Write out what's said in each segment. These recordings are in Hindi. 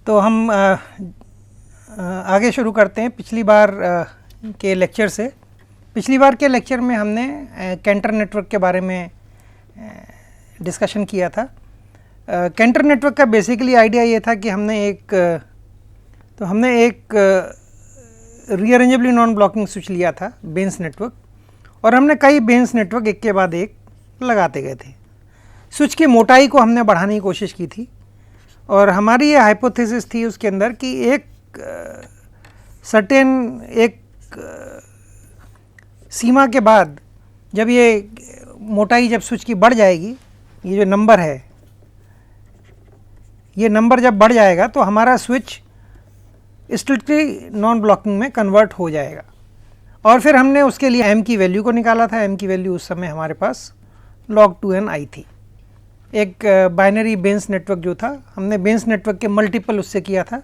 तो हम आगे शुरू करते हैं पिछली बार के लेक्चर से। पिछली बार के लेक्चर में हमने कैंटर नेटवर्क के बारे में डिस्कशन किया था। कैंटर नेटवर्क का बेसिकली आइडिया ये था कि हमने एक रीअरेंजेबली नॉन ब्लॉकिंग स्विच लिया था बेंस नेटवर्क, और हमने कई बेंस नेटवर्क एक के बाद एक लगाते गए थे। स्विच की मोटाई को हमने बढ़ाने की कोशिश की थी, और हमारी ये हाइपोथेसिस थी उसके अंदर कि एक सीमा के बाद जब ये मोटाई जब स्विच की बढ़ जाएगी, ये जो नंबर है, ये नंबर जब बढ़ जाएगा तो हमारा स्विच स्ट्रिक्टली नॉन ब्लॉकिंग में कन्वर्ट हो जाएगा। और फिर हमने उसके लिए m की वैल्यू को निकाला था। m की वैल्यू उस समय हमारे पास log 2n आई थी। एक बाइनरी बेंस नेटवर्क जो था, हमने बेंस नेटवर्क के मल्टीपल उससे किया था,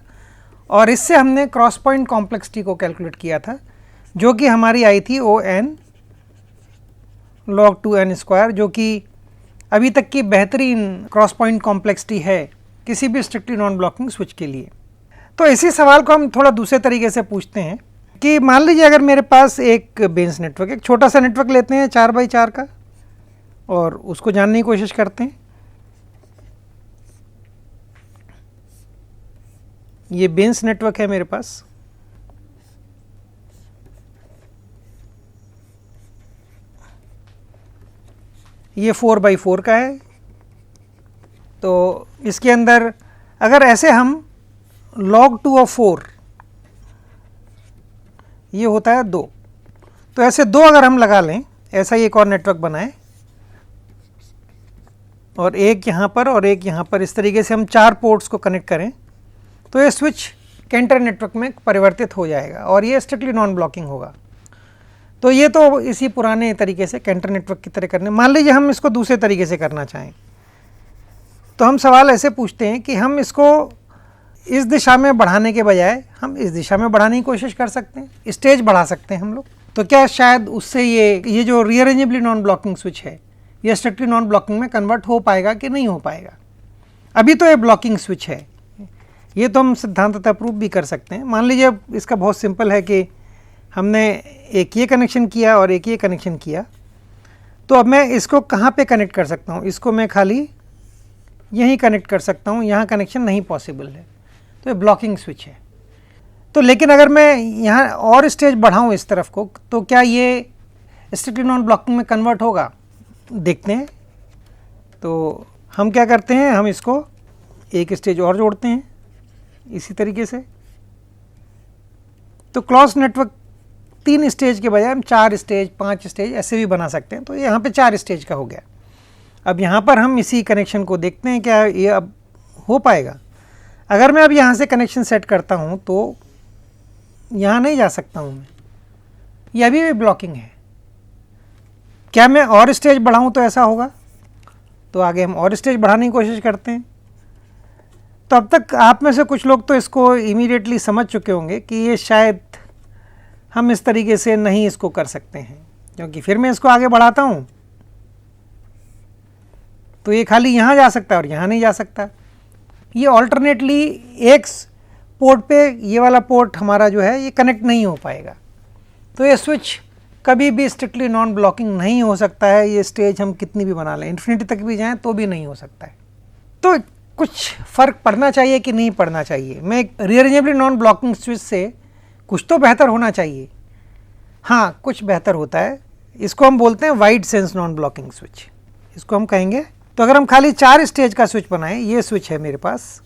और इससे हमने क्रॉस पॉइंट कॉम्प्लेक्सिटी को कैलकुलेट किया था, जो कि हमारी आई थी ON log 2n स्क्वायर, जो कि अभी तक की बेहतरीन क्रॉस पॉइंट कॉम्प्लेक्सिटी है किसी भी स्ट्रिक्टली नॉन ब्लॉकिंग स्विच के लिए। तो इसी सवाल को हम थोड़ा दूसरे तरीके से पूछते हैं कि मान लीजिए अगर मेरे पास एक बेंस नेटवर्क, एक छोटा सा नेटवर्क लेते हैं 4 बाई 4 का, और उसको जानने की कोशिश करते हैं। ये बेंस नेटवर्क है मेरे पास, ये 4 बाई 4 का है। तो इसके अंदर अगर ऐसे हम log 2 of 4, ये होता है 2, तो ऐसे 2 अगर हम लगा लें, ऐसा ही एक और नेटवर्क बनाए, और एक यहाँ पर और एक यहाँ पर, इस तरीके से हम 4 पोर्ट्स को कनेक्ट करें, तो ये स्विच कैंटर नेटवर्क में परिवर्तित हो जाएगा और ये स्ट्रिक्टली नॉन ब्लॉकिंग होगा। तो ये तो इसी पुराने तरीके से कैंटर नेटवर्क की तरह करने। मान लीजिए हम इसको दूसरे तरीके से करना चाहें, तो हम सवाल ऐसे पूछते हैं कि हम इसको इस दिशा में बढ़ाने के बजाय हम इस दिशा में बढ़ाने की कोशिश कर सकते हैं, स्टेज बढ़ा सकते हैं हम लोग। तो क्या शायद उससे ये जो रीअरेंजेबली नॉन ब्लॉकिंग स्विच है, ये स्ट्रिक्टली नॉन ब्लॉकिंग में कन्वर्ट हो पाएगा कि नहीं हो पाएगा? अभी तो ये ब्लॉकिंग स्विच है, ये तो हम सिद्धांततः प्रूव भी कर सकते हैं। मान लीजिए इसका बहुत सिंपल है कि हमने एक ये कनेक्शन किया और एक ये कनेक्शन किया, तो अब मैं इसको कहाँ पे कनेक्ट कर सकता हूँ? इसको मैं खाली यहीं कनेक्ट कर सकता हूँ, यहाँ कनेक्शन नहीं पॉसिबल है, तो ये ब्लॉकिंग स्विच है। तो लेकिन अगर मैं यहाँ और स्टेज बढ़ाऊँ इस तरफ को, तो क्या ये स्ट्रिक्टली नॉन ब्लॉकिंग में कन्वर्ट होगा? देखते हैं। तो हम क्या करते हैं, हम इसको एक स्टेज और जोड़ते हैं इसी तरीके से। तो क्लॉज नेटवर्क 3 स्टेज के बजाय हम 4 स्टेज 5 स्टेज ऐसे भी बना सकते हैं। तो यहाँ पे 4 स्टेज का हो गया। अब यहाँ पर हम इसी कनेक्शन को देखते हैं, क्या ये अब हो पाएगा? अगर मैं अब यहाँ से कनेक्शन सेट करता हूँ तो यहाँ नहीं जा सकता हूँ मैं, ये अभी भी ब्लॉकिंग है। क्या मैं और स्टेज बढ़ाऊँ तो ऐसा होगा? तो आगे हम और स्टेज बढ़ाने की कोशिश करते हैं। तो अब तक आप में से कुछ लोग तो इसको इमीडिएटली समझ चुके होंगे कि ये शायद हम इस तरीके से नहीं इसको कर सकते हैं, क्योंकि फिर मैं इसको आगे बढ़ाता हूँ तो ये खाली यहाँ जा सकता है और यहाँ नहीं जा सकता। ये ऑल्टरनेटली एक पोर्ट पे ये वाला पोर्ट हमारा जो है ये कनेक्ट नहीं हो पाएगा। तो ये स्विच कभी भी स्ट्रिक्टली नॉन ब्लॉकिंग नहीं हो सकता है। ये स्टेज हम कितनी भी बना लें, इन्फिनिटी तक भी जाएं तो भी नहीं हो सकता है। तो कुछ फ़र्क पड़ना चाहिए कि नहीं पड़ना चाहिए? मैं रीअरेंजेबली नॉन ब्लॉकिंग स्विच से कुछ तो बेहतर होना चाहिए। हाँ, कुछ बेहतर होता है। इसको हम बोलते हैं wide sense non blocking switch, इसको हम कहेंगे। तो अगर हम खाली 4 स्टेज का स्विच बनाएं, ये स्विच है मेरे पास,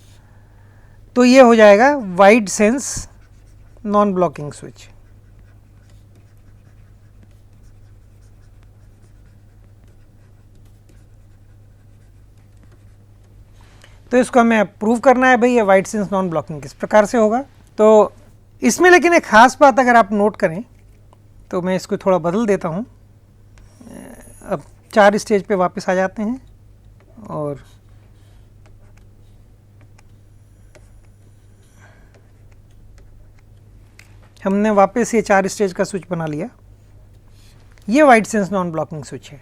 तो ये हो जाएगा wide sense non blocking switch. तो इसको हमें प्रूव करना है भाई ये वाइड सेंस नॉन ब्लॉकिंग किस प्रकार से होगा। तो इसमें लेकिन एक ख़ास बात अगर आप नोट करें, तो मैं इसको थोड़ा बदल देता हूँ। अब 4 स्टेज पे वापस आ जाते हैं, और हमने वापस ये 4 स्टेज का स्विच बना लिया। ये wide sense non blocking switch है,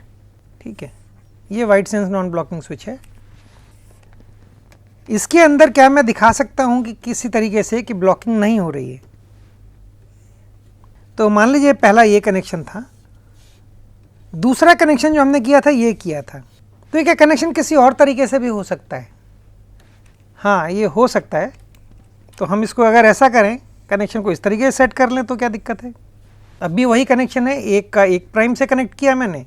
ठीक है, ये wide sense non blocking switch है। इसके अंदर क्या मैं दिखा सकता हूं कि किसी तरीके से कि ब्लॉकिंग नहीं हो रही है। तो मान लीजिए पहला ये कनेक्शन था, दूसरा कनेक्शन जो हमने किया था ये किया था। तो ये क्या कनेक्शन किसी और तरीके से भी हो सकता है? हाँ, ये हो सकता है। तो हम इसको अगर ऐसा करें, कनेक्शन को इस तरीके से सेट कर लें तो क्या दिक्कत है? अब भी वही कनेक्शन है, 1 का 1 प्राइम से कनेक्ट किया मैंने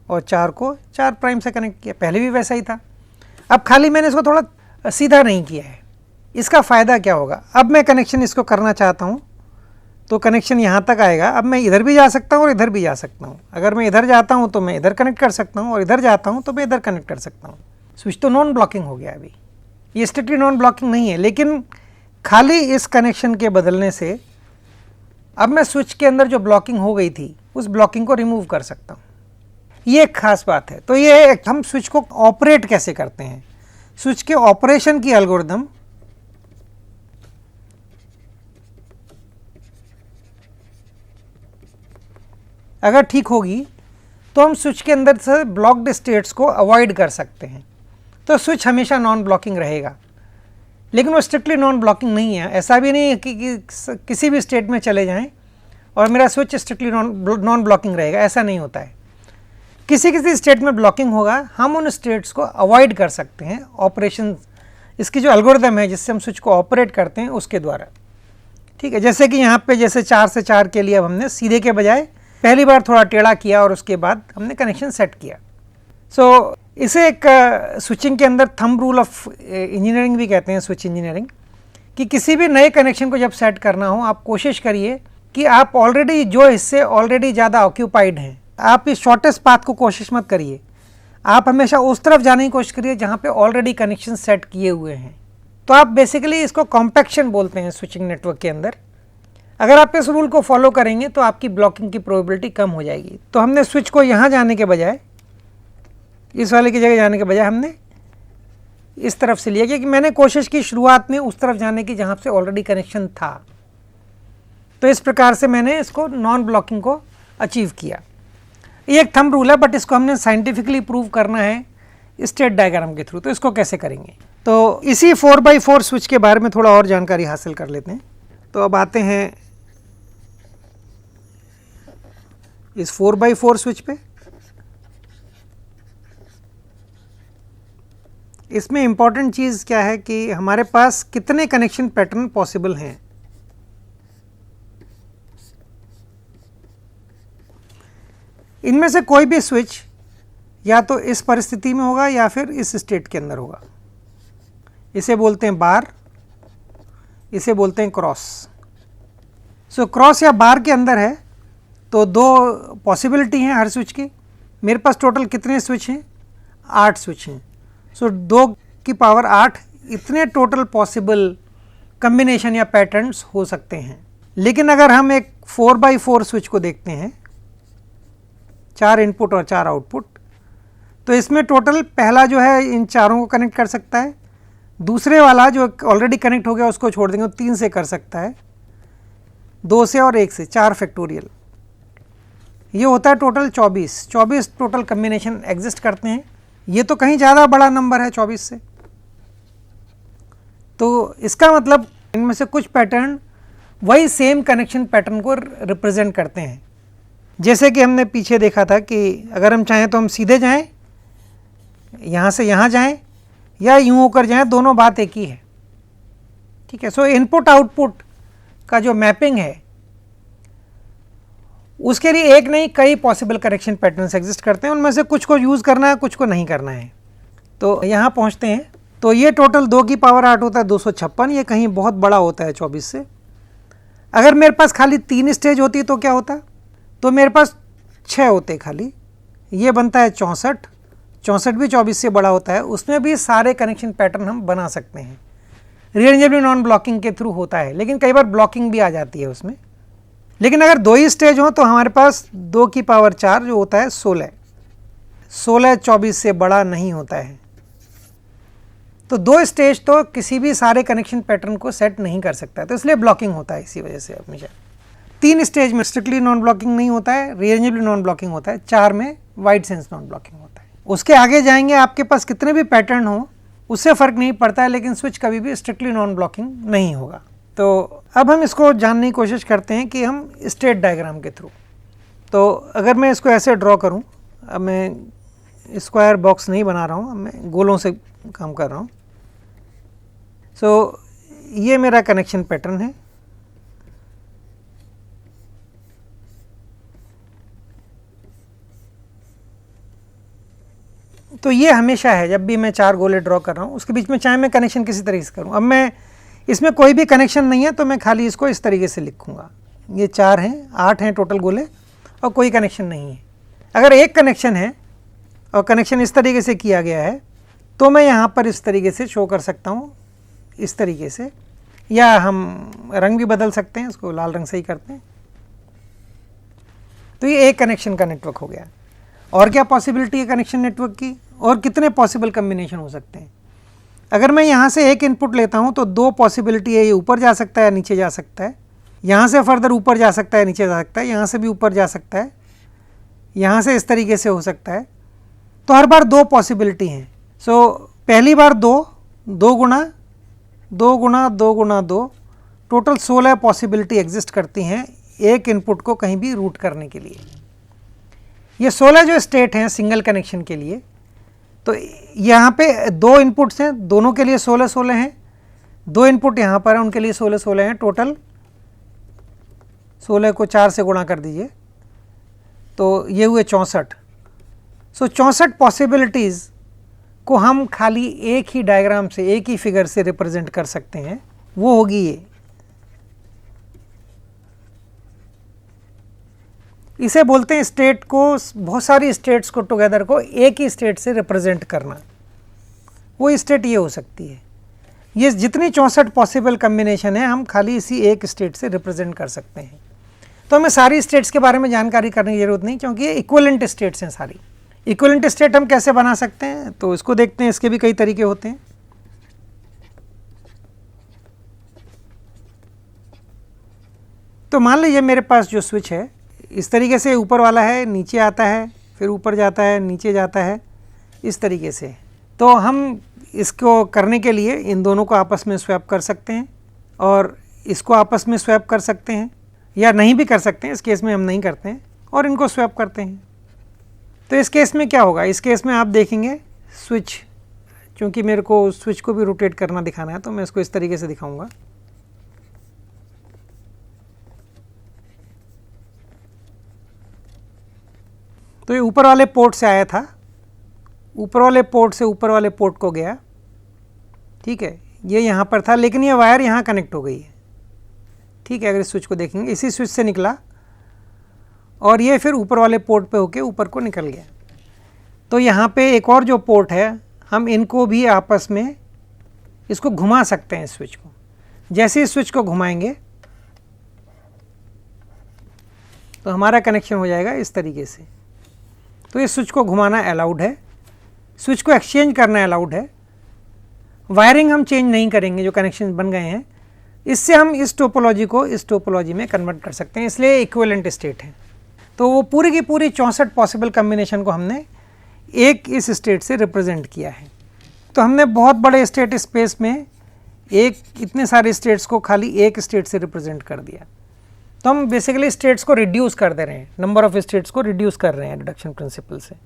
और 4 को 4 प्राइम से कनेक्ट किया, पहले भी वैसा ही था। अब खाली मैंने इसको थोड़ा सीधा नहीं किया है। इसका फ़ायदा क्या होगा? अब मैं कनेक्शन इसको करना चाहता हूँ तो कनेक्शन यहाँ तक आएगा। अब मैं इधर भी जा सकता हूँ और इधर भी जा सकता हूँ। अगर मैं इधर जाता हूँ तो मैं इधर कनेक्ट कर सकता हूँ और इधर जाता हूँ तो मैं इधर कनेक्ट कर सकता हूँ। स्विच तो नॉन ब्लॉकिंग हो गया। अभी ये स्ट्रिक्टली नॉन ब्लॉकिंग नहीं है, लेकिन खाली इस कनेक्शन के बदलने से अब मैं स्विच के अंदर जो ब्लॉकिंग हो गई थी उस ब्लॉकिंग को रिमूव कर सकता हूँ। ये एक खास बात है। तो ये हम स्विच को ऑपरेट कैसे करते हैं, स्विच के ऑपरेशन की एल्गोरिदम अगर ठीक होगी तो हम स्विच के अंदर से ब्लॉक्ड स्टेट्स को अवॉइड कर सकते हैं। तो स्विच हमेशा नॉन ब्लॉकिंग रहेगा, लेकिन वो स्ट्रिक्टली नॉन ब्लॉकिंग नहीं है। ऐसा भी नहीं है कि किसी भी स्टेट में चले जाएं और मेरा स्विच स्ट्रिक्टली नॉन ब्लॉकिंग रहेगा, ऐसा नहीं होता है। किसी किसी स्टेट में ब्लॉकिंग होगा, हम उन स्टेट्स को अवॉइड कर सकते हैं ऑपरेशन, इसकी जो एल्गोरिदम है जिससे हम स्विच को ऑपरेट करते हैं उसके द्वारा। ठीक है, जैसे कि यहाँ पे जैसे 4 से 4 के लिए अब हमने सीधे के बजाय पहली बार थोड़ा टेढ़ा किया और उसके बाद हमने कनेक्शन सेट किया। सो इसे एक स्विचिंग के अंदर थंब रूल ऑफ इंजीनियरिंग भी कहते हैं, स्विच इंजीनियरिंग, कि किसी भी नए कनेक्शन को जब सेट करना हो आप कोशिश करिए कि आप ऑलरेडी जो हिस्से ऑलरेडी ज़्यादा ऑक्यूपाइड हैं, आप इस शॉर्टेस्ट पाथ को कोशिश मत करिए। आप हमेशा उस तरफ जाने की कोशिश करिए जहाँ पे ऑलरेडी कनेक्शन सेट किए हुए हैं। तो आप बेसिकली इसको कॉम्पैक्शन बोलते हैं स्विचिंग नेटवर्क के अंदर। अगर आप इस रूल को फॉलो करेंगे तो आपकी ब्लॉकिंग की प्रोबेबिलिटी कम हो जाएगी। तो हमने स्विच को यहाँ जाने के बजाय, इस वाले की जगह जाने के बजाय हमने इस तरफ से लिया, क्योंकि मैंने कोशिश की शुरुआत में उस तरफ जाने की जहाँ से ऑलरेडी कनेक्शन था। तो इस प्रकार से मैंने इसको नॉन ब्लॉकिंग को अचीव किया। ये एक थंब रूल है, बट इसको हमने साइंटिफिकली प्रूव करना है स्टेट डायग्राम के थ्रू। तो इसको कैसे करेंगे? तो इसी 4x4 स्विच के बारे में थोड़ा और जानकारी हासिल कर लेते हैं। तो अब आते हैं इस 4x4 स्विच पे। इसमें इम्पॉर्टेंट चीज़ क्या है कि हमारे पास कितने कनेक्शन पैटर्न पॉसिबल हैं। इनमें से कोई भी स्विच या तो इस परिस्थिति में होगा या फिर इस स्टेट के अंदर होगा। इसे बोलते हैं बार, इसे बोलते हैं क्रॉस। सो क्रॉस या बार के अंदर है तो 2 पॉसिबिलिटी हैं हर स्विच की। मेरे पास टोटल कितने स्विच हैं? 8 स्विच हैं। सो 2 की पावर 8 इतने टोटल पॉसिबल कम्बिनेशन या पैटर्न्स हो सकते हैं। लेकिन अगर हम एक 4x4 स्विच को देखते हैं, 4 इनपुट और 4 आउटपुट, तो इसमें टोटल पहला जो है इन चारों को कनेक्ट कर सकता है, दूसरे वाला जो ऑलरेडी कनेक्ट हो गया उसको छोड़ देंगे, 3 से कर सकता है, 2 से और 1 से, 4 फैक्टोरियल। ये होता है टोटल 24 टोटल कम्बिनेशन एग्जिस्ट करते हैं। ये तो कहीं ज़्यादा बड़ा नंबर है 24 से। तो इसका मतलब इनमें से कुछ पैटर्न वही सेम कनेक्शन पैटर्न को रिप्रेजेंट करते हैं। जैसे कि हमने पीछे देखा था कि अगर हम चाहें तो हम सीधे जाएं, यहाँ से यहाँ जाएं, या यूँ होकर जाएं, दोनों बात एक ही है। ठीक है। सो इनपुट आउटपुट का जो मैपिंग है उसके लिए एक नहीं कई पॉसिबल कनेक्शन पैटर्न्स एग्जिस्ट करते हैं। उनमें से कुछ को यूज़ करना है, कुछ को नहीं करना है। तो यहाँ पहुँचते हैं तो ये टोटल 2 की पावर 8 होता है 256। ये कहीं बहुत बड़ा होता है 24 से। अगर मेरे पास खाली 3 स्टेज होती तो क्या होता? तो मेरे पास 6 होते खाली। ये बनता है 64। 64 भी 24 से बड़ा होता है। उसमें भी सारे कनेक्शन पैटर्न हम बना सकते हैं। रीअरेंजेबल नॉन ब्लॉकिंग के थ्रू होता है, लेकिन कई बार ब्लॉकिंग भी आ जाती है उसमें। लेकिन अगर 2 ही स्टेज हो तो हमारे पास 2 की पावर 4 जो होता है 16। 16 24 से बड़ा नहीं होता है। तो 2 स्टेज तो किसी भी सारे कनेक्शन पैटर्न को सेट नहीं कर सकता है, तो इसलिए ब्लॉकिंग होता है इसी वजह से हमेशा। 3 स्टेज में स्ट्रिक्टली नॉन ब्लॉकिंग नहीं होता है, रीअरेंजेबल नॉन ब्लॉकिंग होता है। 4 में वाइड सेंस नॉन ब्लॉकिंग होता है। उसके आगे जाएंगे, आपके पास कितने भी पैटर्न हो उससे फ़र्क नहीं पड़ता है, लेकिन स्विच कभी भी स्ट्रिक्टली नॉन ब्लॉकिंग नहीं होगा। तो अब हम इसको जानने की कोशिश करते हैं कि हम स्टेट डायग्राम के थ्रू, तो अगर मैं इसको ऐसे ड्रॉ करूं, अब मैं स्क्वायर बॉक्स नहीं बना रहा हूं, अब मैं गोलों से काम कर रहा हूं। सो ये मेरा कनेक्शन पैटर्न है। तो ये हमेशा है, जब भी मैं 4 गोले ड्रॉ कर रहा हूँ उसके बीच में चाहे मैं कनेक्शन किसी तरीके से करूँ। अब मैं इसमें कोई भी कनेक्शन नहीं है तो मैं खाली इसको इस तरीके से लिखूँगा। ये 4 हैं, 8 हैं टोटल गोले और कोई कनेक्शन नहीं है। अगर एक कनेक्शन है और कनेक्शन इस तरीके से किया गया है तो मैं यहाँ पर इस तरीके से शो कर सकता हूँ, इस तरीके से, या हम रंग भी बदल सकते हैं, इसको लाल रंग से ही करते हैं। तो ये एक कनेक्शन का नेटवर्क हो गया। और क्या पॉसिबिलिटी है कनेक्शन नेटवर्क की, और कितने पॉसिबल कम्बिनेशन हो सकते हैं। अगर मैं यहाँ से एक इनपुट लेता हूँ तो 2 पॉसिबिलिटी है, ये ऊपर जा सकता है, नीचे जा सकता है, यहाँ से फर्दर ऊपर जा सकता है, नीचे जा सकता है, यहाँ से भी ऊपर जा सकता है, यहाँ से इस तरीके से हो सकता है। तो हर बार 2 पॉसिबिलिटी हैं। सो पहली बार 2 गुना 2 गुना 2 गुना 2, टोटल 16 पॉसिबिलिटी एग्जिस्ट करती हैं एक इनपुट को कहीं भी रूट करने के लिए। ये 16 जो स्टेट हैं सिंगल कनेक्शन के लिए, तो यहाँ पे 2 इनपुट्स हैं, दोनों के लिए 16-16 हैं, 2 इनपुट यहाँ पर हैं, उनके लिए 16-16 हैं, टोटल 16 को 4 से गुणा कर दीजिए तो ये हुए 64। सो 64 पॉसिबिलिटीज़ को हम खाली एक ही डायग्राम से, एक ही फिगर से रिप्रेजेंट कर सकते हैं, वो होगी ये। इसे बोलते हैं स्टेट को, बहुत सारी स्टेट्स को टुगेदर को एक ही स्टेट से रिप्रेजेंट करना। वो स्टेट ये हो सकती है। ये जितनी 64 पॉसिबल कम्बिनेशन है हम खाली इसी एक स्टेट से रिप्रेजेंट कर सकते हैं। तो हमें सारी स्टेट्स के बारे में जानकारी करने की ज़रूरत नहीं, क्योंकि ये इक्विवेलेंट स्टेट्स हैं सारी। इक्विवेलेंट स्टेट हम कैसे बना सकते हैं, तो इसको देखते हैं। इसके भी कई तरीके होते हैं। तो मान लीजिए मेरे पास जो स्विच है इस तरीके से ऊपर वाला है, नीचे आता है, फिर ऊपर जाता है, नीचे जाता है, इस तरीके से। तो हम इसको करने के लिए इन दोनों को आपस में स्वैप कर सकते हैं और इसको आपस में स्वैप कर सकते हैं, या नहीं भी कर सकते हैं। इस केस में हम नहीं करते हैं और इनको स्वैप करते हैं। तो इस केस में क्या होगा, इस केस में आप देखेंगे स्विच, चूँकि मेरे को स्विच को भी रोटेट करना दिखाना है तो मैं इसको इस तरीके से दिखाऊँगा। तो ये ऊपर वाले पोर्ट से आया था, ऊपर वाले पोर्ट से ऊपर वाले पोर्ट को गया, ठीक है, ये यहाँ पर था, लेकिन ये वायर यहाँ कनेक्ट हो गई है, ठीक है। अगर इस स्विच को देखेंगे, इसी स्विच से निकला और ये फिर ऊपर वाले पोर्ट पे होके ऊपर को निकल गया। तो यहाँ पे एक और जो पोर्ट है, हम इनको भी आपस में इसको घुमा सकते हैं। इस स्विच को जैसे इस स्विच को घुमाएंगे तो हमारा कनेक्शन हो जाएगा इस तरीके से। तो इस स्विच को घुमाना अलाउड है, स्विच को एक्सचेंज करना अलाउड है। वायरिंग हम चेंज नहीं करेंगे, जो कनेक्शन बन गए हैं इससे हम इस टोपोलॉजी को इस टोपोलॉजी में कन्वर्ट कर सकते हैं, इसलिए इक्विवेलेंट स्टेट है। तो वो पूरी की पूरी 64 पॉसिबल कम्बिनेशन को हमने एक इस स्टेट से रिप्रेजेंट किया है। तो हमने बहुत बड़े स्टेट स्पेस में एक इतने सारे स्टेट्स को खाली एक स्टेट से रिप्रेजेंट कर दिया। तो हम बेसिकली स्टेट्स को रिड्यूस कर दे रहे हैं, नंबर ऑफ स्टेट्स को रिड्यूस कर रहे हैं रिडक्शन प्रिंसिपल से।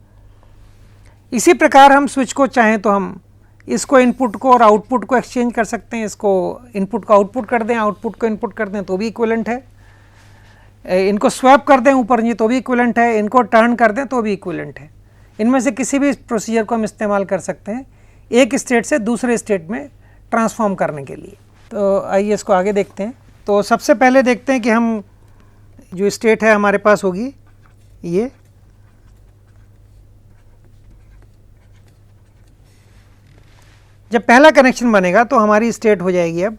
इसी प्रकार हम स्विच को चाहें तो हम इसको इनपुट को और आउटपुट को एक्सचेंज कर सकते हैं। इसको इनपुट को आउटपुट कर दें, आउटपुट को इनपुट कर दें तो भी इक्विवेलेंट है। इनको स्वैप कर दें ऊपर नीचे तो भी इक्विवेलेंट है। इनको टर्न कर दें तो भी इक्विवेलेंट है। इनमें से किसी भी प्रोसीजर को हम इस्तेमाल कर सकते हैं एक स्टेट से दूसरे स्टेट में ट्रांसफॉर्म करने के लिए। तो आइए इसको आगे देखते हैं। तो सबसे पहले देखते हैं कि हम जो स्टेट है हमारे पास होगी ये, जब पहला कनेक्शन बनेगा तो हमारी स्टेट हो जाएगी। अब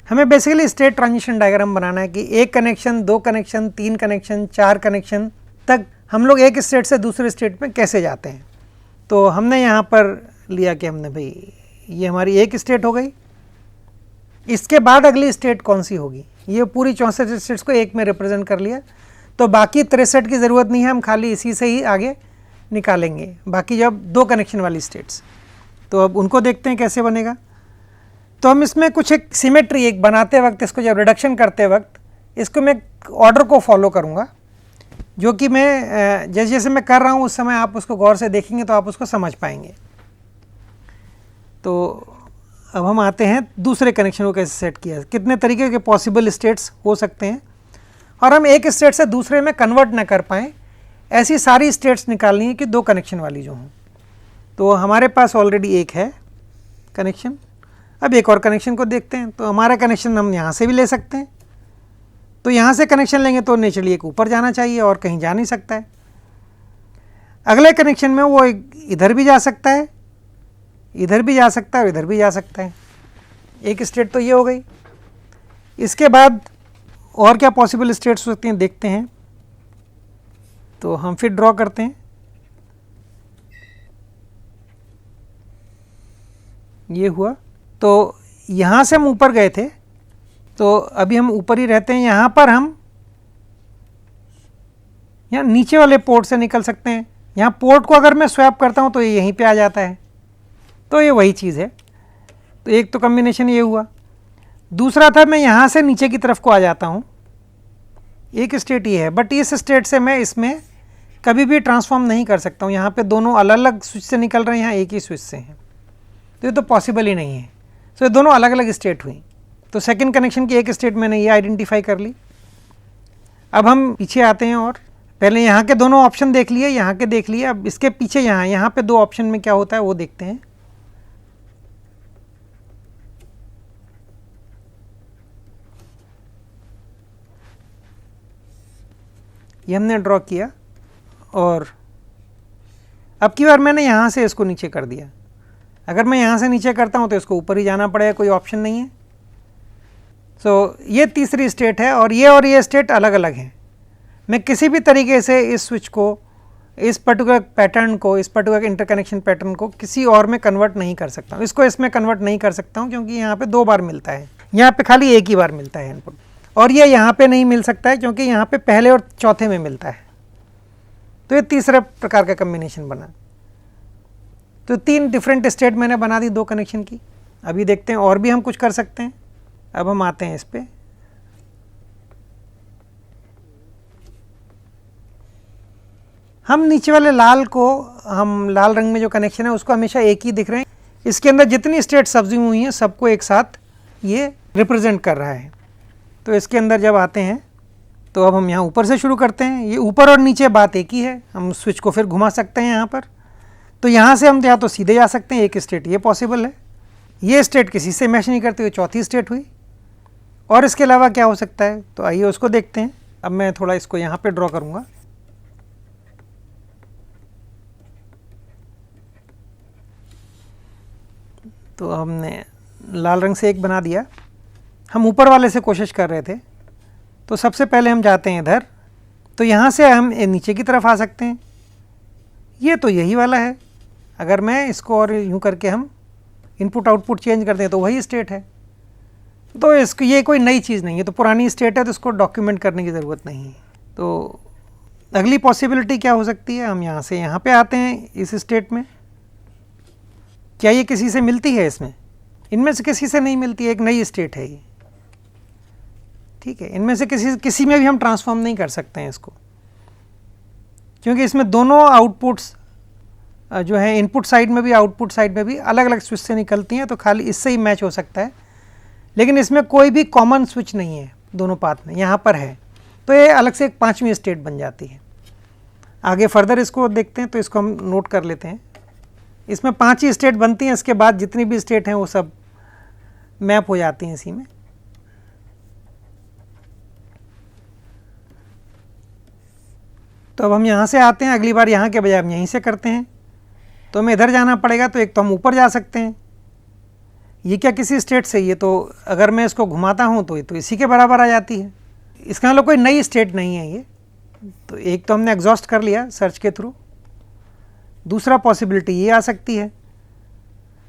हमें बेसिकली स्टेट ट्रांजिशन डायग्राम बनाना है कि एक कनेक्शन, 2 कनेक्शन, 3 कनेक्शन, 4 कनेक्शन तक हम लोग एक स्टेट से दूसरे स्टेट में कैसे जाते हैं। तो हमने यहाँ पर लिया कि हमने भाई ये हमारी एक स्टेट हो गई, इसके बाद अगली स्टेट कौन सी होगी, ये पूरी 64 स्टेट्स को एक में रिप्रेजेंट कर लिया। तो बाकी 63 की ज़रूरत नहीं है, हम खाली इसी से ही आगे निकालेंगे, बाकी जब 2 कनेक्शन वाली स्टेट्स। तो अब उनको देखते हैं कैसे बनेगा। तो हम इसमें कुछ एक सिमेट्री एक बनाते वक्त, इसको जब रिडक्शन करते वक्त इसको मैं ऑर्डर को फॉलो करूँगा, जो कि मैं जैसे जैसे मैं कर रहा हूँ उस समय आप उसको गौर से देखेंगे तो आप उसको समझ पाएंगे। तो अब हम आते हैं दूसरे कनेक्शन को कैसे सेट किया, कितने तरीके के पॉसिबल स्टेट्स हो सकते हैं और हम एक स्टेट से दूसरे में कन्वर्ट ना कर पाएँ, ऐसी सारी स्टेट्स निकालनी है कि 2 कनेक्शन वाली जो हों। तो हमारे पास ऑलरेडी एक है कनेक्शन, अब एक और कनेक्शन को देखते हैं। तो हमारा कनेक्शन हम यहाँ से भी ले सकते हैं, तो यहाँ से कनेक्शन लेंगे तो नेचुरली एक ऊपर जाना चाहिए और कहीं जा नहीं सकता है। अगले कनेक्शन में वो इधर भी जा सकता है, इधर भी जा सकता है और इधर भी जा सकता है। एक स्टेट तो ये हो गई। इसके बाद और क्या पॉसिबल स्टेट्स हो सकती हैं देखते हैं। तो हम फिर ड्रॉ करते हैं, ये हुआ। तो यहाँ से हम ऊपर गए थे, तो अभी हम ऊपर ही रहते हैं। यहाँ पर हम यहाँ नीचे वाले पोर्ट से निकल सकते हैं। यहाँ पोर्ट को अगर मैं स्वैप करता हूँ तो ये यहीं पे आ जाता है, तो ये वही चीज़ है। तो एक तो कॉम्बिनेशन ये हुआ। दूसरा था मैं यहाँ से नीचे की तरफ को आ जाता हूँ, एक स्टेट ये है, बट इस स्टेट से मैं इसमें कभी भी ट्रांसफॉर्म नहीं कर सकता हूँ। यहाँ पे दोनों अलग अलग स्विच से निकल रहे हैं, यहाँ एक ही स्विच से हैं, तो ये तो पॉसिबल ही नहीं है। तो ये दोनों अलग अलग स्टेट हुई। तो सेकंड कनेक्शन की एक स्टेट मैंने ये आइडेंटिफाई कर ली। अब हम पीछे आते हैं और पहले यहाँ के दोनों ऑप्शन देख लिए, यहाँ के देख लिए। अब इसके पीछे यहाँ पे 2 ऑप्शन में क्या होता है वो देखते हैं। ये हमने ड्रॉ किया और अब की बार मैंने यहाँ से इसको नीचे कर दिया। अगर मैं यहाँ से नीचे करता हूँ तो इसको ऊपर ही जाना पड़ेगा, कोई ऑप्शन नहीं है। सो ये तीसरी स्टेट है और ये स्टेट अलग अलग हैं। मैं किसी भी तरीके से इस स्विच को, इस पर्टिकुलर पैटर्न को, इस पर्टिकुलर इंटरकनेक्शन पैटर्न को किसी और में कन्वर्ट नहीं कर सकता हूँ। इसको इसमें कन्वर्ट नहीं कर सकता हूँ क्योंकि यहाँ पे 2 बार मिलता है, यहाँ पे खाली एक ही बार मिलता है इनपुट। और ये यहाँ पे नहीं मिल सकता है क्योंकि यहाँ पे पहले और चौथे में मिलता है। तो ये तीसरा प्रकार का कम्बिनेशन बना। तो 3 डिफरेंट स्टेट मैंने बना दी 2 कनेक्शन की। अभी देखते हैं और भी हम कुछ कर सकते हैं। अब हम आते हैं इस पे, हम नीचे वाले लाल को, हम लाल रंग में जो कनेक्शन है उसको हमेशा एक ही दिख रहे हैं। इसके अंदर जितनी स्टेट सब्ज्यूम हुई हैं सबको एक साथ ये रिप्रेजेंट कर रहा है। तो इसके अंदर जब आते हैं तो अब हम यहाँ ऊपर से शुरू करते हैं। ये ऊपर और नीचे बात एक ही है, हम स्विच को फिर घुमा सकते हैं यहाँ पर। तो यहाँ से हम या तो सीधे जा सकते हैं, एक स्टेट ये पॉसिबल है। ये स्टेट किसी से मैच नहीं करती हुई चौथी स्टेट हुई। और इसके अलावा क्या हो सकता है, तो आइए उसको देखते हैं। अब मैं थोड़ा इसको यहाँ पे ड्रॉ करूँगा। तो हमने लाल रंग से एक बना दिया। हम ऊपर वाले से कोशिश कर रहे थे, तो सबसे पहले हम जाते हैं इधर। तो यहाँ से हम नीचे की तरफ आ सकते हैं। ये तो यही वाला है। अगर मैं इसको और यूँ करके हम इनपुट आउटपुट चेंज करते हैं तो वही स्टेट है। तो इसको, ये कोई नई चीज़ नहीं है, तो पुरानी स्टेट है तो इसको डॉक्यूमेंट करने की ज़रूरत नहीं है। तो अगली पॉसिबिलिटी क्या हो सकती है, हम यहाँ से यहाँ पे आते हैं इस स्टेट में। क्या ये किसी से मिलती है? इसमें इनमें से किसी से नहीं मिलती है, एक नई स्टेट है ये। ठीक है, इनमें से किसी में भी हम ट्रांसफॉर्म नहीं कर सकते हैं इसको, क्योंकि इसमें दोनों आउटपुट्स जो है इनपुट साइड में भी आउटपुट साइड में भी अलग अलग स्विच से निकलती हैं। तो खाली इससे ही मैच हो सकता है, लेकिन इसमें कोई भी कॉमन स्विच नहीं है दोनों पाथ में। यहाँ पर है तो ये अलग से एक 5वीं स्टेट बन जाती है। आगे फर्दर इसको देखते हैं, तो इसको हम नोट कर लेते हैं। इसमें 5 ही स्टेट बनती हैं, इसके बाद जितनी भी स्टेट हैं वो सब मैप हो जाती हैं इसी में। तो अब हम यहाँ से आते हैं, अगली बार यहाँ के बजाय हम यहीं से करते हैं। तो हमें इधर जाना पड़ेगा, तो एक तो हम ऊपर जा सकते हैं। ये क्या किसी स्टेट से, ये तो अगर मैं इसको घुमाता हूँ तो ये तो इसी के बराबर आ जाती है। इसका मतलब कोई नई स्टेट नहीं है ये। तो एक तो हमने एग्जॉस्ट कर लिया सर्च के थ्रू। दूसरा पॉसिबिलिटी ये आ सकती है,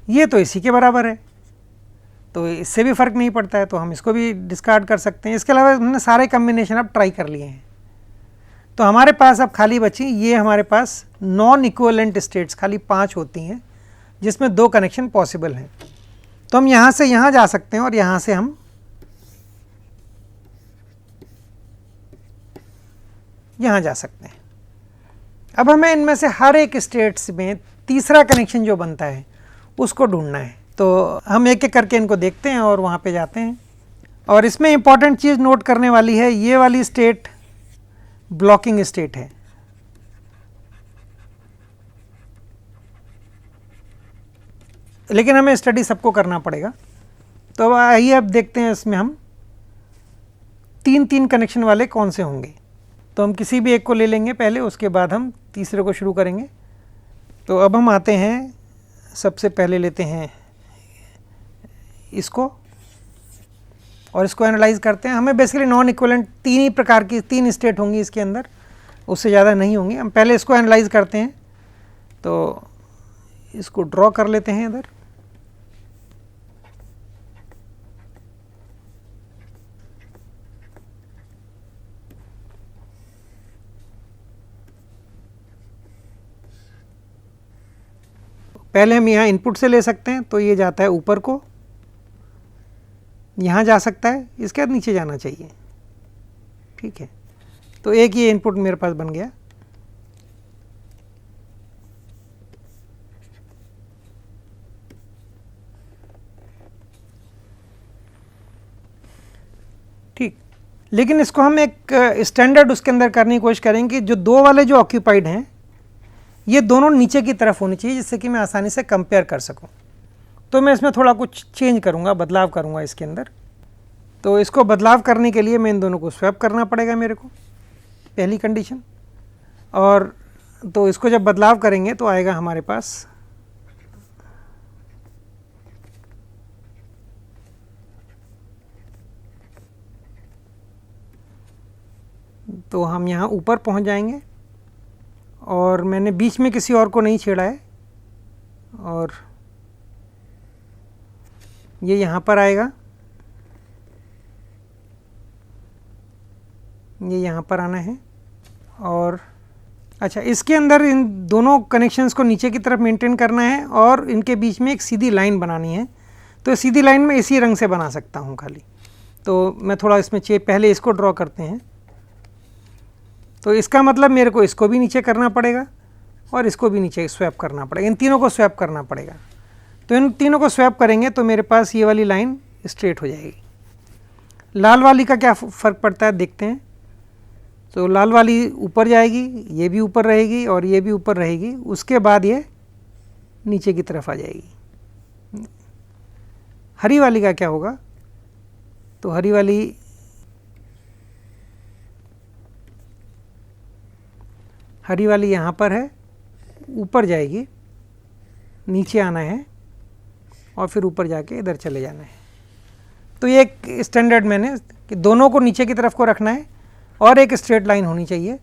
ये तो इसी के बराबर है, तो इससे भी फ़र्क नहीं पड़ता है, तो हम इसको भी डिस्कार्ड कर सकते हैं। इसके अलावा हमने सारे कम्बिनेशन अब ट्राई कर लिए हैं। तो हमारे पास अब खाली बची ये हमारे पास नॉन इक्विवेलेंट स्टेट्स खाली 5 होती हैं जिसमें 2 कनेक्शन पॉसिबल हैं। तो हम यहाँ से यहाँ जा सकते हैं और यहाँ से हम यहाँ जा सकते हैं। अब हमें इनमें से हर एक स्टेट्स में तीसरा कनेक्शन जो बनता है उसको ढूंढना है। तो हम एक एक करके इनको देखते हैं और वहाँ पे जाते हैं। और इसमें इम्पॉर्टेंट चीज़ नोट करने वाली है, ये वाली स्टेट ब्लॉकिंग स्टेट है। लेकिन हमें स्टडी सबको करना पड़ेगा। तो आइए अब देखते हैं इसमें हम 3-3 कनेक्शन वाले कौन से होंगे। तो हम किसी भी एक को ले लेंगे पहले, उसके बाद हम तीसरे को शुरू करेंगे। तो अब हम आते हैं, सबसे पहले लेते हैं इसको और इसको एनालाइज करते हैं। हमें बेसिकली नॉन इक्विवेलेंट 3 ही प्रकार की 3 स्टेट होंगी इसके अंदर, उससे ज़्यादा नहीं होंगी। हम पहले इसको एनालाइज करते हैं। तो इसको ड्रॉ कर लेते हैं इधर। पहले हम यहाँ इनपुट से ले सकते हैं, तो ये जाता है ऊपर को, यहाँ जा सकता है, इसके बाद नीचे जाना चाहिए। ठीक है, तो एक ये इनपुट मेरे पास बन गया। ठीक, लेकिन इसको हम एक स्टैंडर्ड उसके अंदर करने की कोशिश करेंगे। जो 2 वाले जो ऑक्यूपाइड हैं ये दोनों नीचे की तरफ होनी चाहिए, जिससे कि मैं आसानी से कंपेयर कर सकूं। तो मैं इसमें थोड़ा कुछ चेंज करूंगा, बदलाव करूंगा इसके अंदर। तो इसको बदलाव करने के लिए मैं इन दोनों को स्वैप करना पड़ेगा मेरे को, पहली कंडीशन। और तो इसको जब बदलाव करेंगे तो आएगा हमारे पास तो हम यहाँ ऊपर पहुँच जाएंगे और मैंने बीच में किसी और को नहीं छेड़ा है और ये यहाँ पर आएगा, ये यहाँ पर आना है। और अच्छा, इसके अंदर इन दोनों कनेक्शंस को नीचे की तरफ मेंटेन करना है और इनके बीच में एक सीधी लाइन बनानी है। तो सीधी लाइन मैं इसी रंग से बना सकता हूँ खाली। तो मैं थोड़ा इसमें पहले इसको ड्रॉ करते हैं। तो इसका मतलब मेरे को इसको भी नीचे करना पड़ेगा और इसको भी नीचे स्वैप करना पड़ेगा, इन तीनों को स्वैप करना पड़ेगा। तो इन तीनों को स्वैप करेंगे तो मेरे पास ये वाली लाइन स्ट्रेट हो जाएगी। लाल वाली का क्या फ़र्क पड़ता है देखते हैं। तो लाल वाली ऊपर जाएगी, ये भी ऊपर रहेगी और ये भी ऊपर रहेगी, उसके बाद ये नीचे की तरफ आ जाएगी। हरी वाली का क्या होगा, तो हरी वाली यहाँ पर है, ऊपर जाएगी, नीचे आना है और फिर ऊपर जाके इधर चले जाना है। तो ये एक स्टैंडर्ड मैंने कि दोनों को नीचे की तरफ को रखना है और एक स्ट्रेट लाइन होनी चाहिए।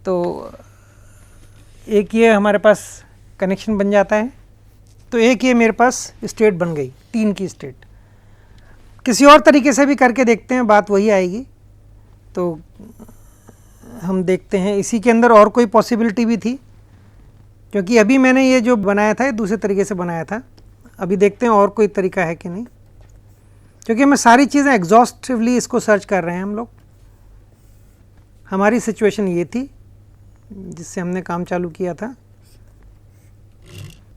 तो एक ये हमारे पास कनेक्शन बन जाता है। तो एक ये मेरे पास स्टेट बन गई, 3 की स्टेट। किसी और तरीके से भी करके देखते हैं, बात वही आएगी। तो हम देखते हैं इसी के अंदर और कोई पॉसिबिलिटी भी थी, क्योंकि अभी मैंने ये जो बनाया था ये दूसरे तरीके से बनाया था। अभी देखते हैं और कोई तरीका है कि नहीं, क्योंकि हमें सारी चीज़ें एग्जॉस्टिवली इसको सर्च कर रहे हैं हम लोग। हमारी सिचुएशन ये थी जिससे हमने काम चालू किया था।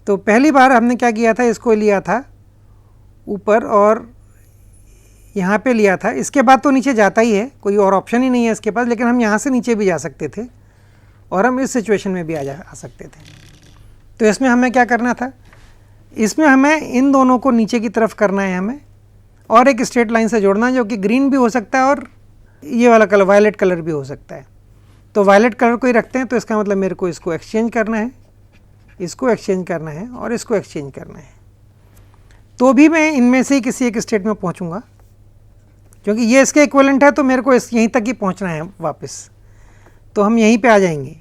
तो पहली बार हमने क्या किया था, इसको लिया था ऊपर और यहाँ पे लिया था। इसके बाद तो नीचे जाता ही है, कोई और ऑप्शन ही नहीं है इसके पास, लेकिन हम यहाँ से नीचे भी जा सकते थे और हम इस सिचुएशन में भी आ सकते थे। तो इसमें हमें क्या करना था, इसमें हमें इन दोनों को नीचे की तरफ करना है हमें, और एक स्ट्रेट लाइन से जोड़ना है जो कि ग्रीन भी हो सकता है और ये वाला कलर वायलेट कलर भी हो सकता है। तो वायलेट कलर को ही रखते हैं। तो इसका मतलब मेरे को इसको एक्सचेंज करना है, इसको एक्सचेंज करना है और इसको एक्सचेंज करना है। तो भी मैं इनमें से ही किसी एक स्टेट में पहुंचूंगा, क्योंकि ये इसके इक्विवेलेंट है। तो मेरे को यहीं तक ही पहुंचना है वापस, तो हम यहीं पे आ जाएंगे।